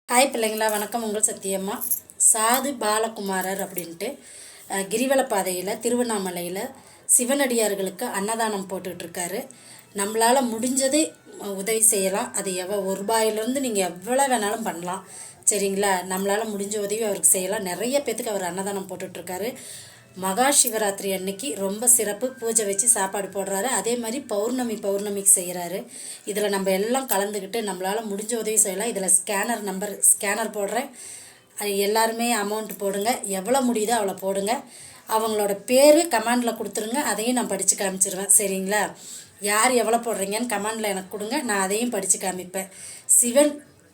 Hi பிள்ளைங்களா, வணக்கம். உங்கள் சத்தியம்மா. சாது பாலகுமாரர் அப்படின்ட்டு கிரிவல பாதையில் திருவண்ணாமலையில் சிவனடியார்களுக்கு அன்னதானம் போட்டுட்ருக்காரு. நம்மளால் முடிஞ்சது உதவி செய்யலாம். அது ஒரு ரூபாயிலேருந்து நீங்கள் எவ்வளோ வேணாலும் பண்ணலாம். சரிங்களா? நம்மளால் முடிஞ்ச உதவி அவருக்கு செய்யலாம். நிறைய பேத்துக்கு அவர் அன்னதானம் போட்டுட்ருக்காரு. மகா சிவராத்திரி அன்னைக்கு ரொம்ப சிறப்பு பூஜை வச்சு சாப்பாடு போடுறாரு. அதே மாதிரி பௌர்ணமிக்கு செய்கிறாரு. இதில் நம்ம எல்லாம் கலந்துக்கிட்டு நம்மளால் முடிஞ்ச உதவி செய்யலாம். இதில் ஸ்கேனர் போடுறேன். எல்லாருமே அமௌண்ட் போடுங்க. எவ்வளோ முடியுதோ அவ்வளோ போடுங்க. அவங்களோட பேர் கமெண்டில் கொடுத்துருங்க. அதையும் நான் படித்து காமிச்சிருவேன். சரிங்களா? யார் எவ்வளோ போடுறீங்கன்னு கமெண்டில் எனக்கு கொடுங்க. நான் அதையும் படித்து காமிப்பேன்.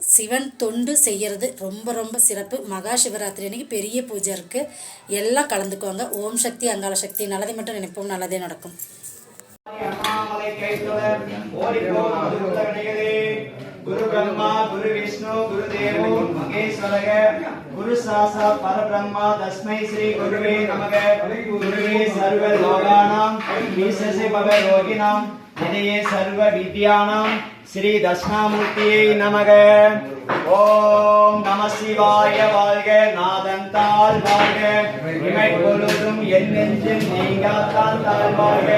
சிவன் தொண்டு செய்கிறது ரொம்ப ரொம்ப சிறப்பு. மகா சிவராத்திரி அன்னைக்கு பெரிய பூஜை இருக்குது. எல்லாம் கலந்துக்குவாங்க. ஓம் சக்தி, அங்காள சக்தி. நல்லதை மட்டும் நினைப்போம், நல்லதே நடக்கும். குரு பிரம்மா, குரு விஷ்ணு, குரு தேவோ மகேஸ்வரக, குரு சாசாத் பரபிரம்மா, தஸ்மை ஸ்ரீ குருவே நமக. குருவே சர்வ லோகானாம் ஈசஸே பவ யோகினாம் நிதயே சர்வ வித்யானாம் ஸ்ரீ தட்சிணாமூர்த்தியை நமக. ஓம் நம சிவாய வாழ்க. நாதந்தாள் வாழ்க. இமை பொழுதும் என் நெஞ்சில் நீங்காத்தான் தாழ் வாழ்க.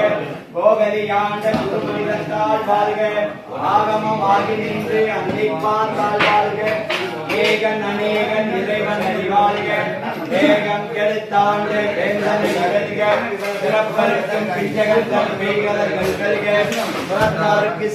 கோகலியாண்ட குருமனிதத்தாள் வாழ்க. ஆகமம் ஆகி நின்று அன்னிப்பான் தாழ் வாழ்க. ஏகன் அநேகன் இறைவன் அறிவாழ்க. வேகம் கெடுத்தாண்டு வேந்தனை அகழ்க. சிறப்பருக்கும் பிஞ்சகத்தன் பெய்கலர்கள் கல்க. புறத்தாருக்கு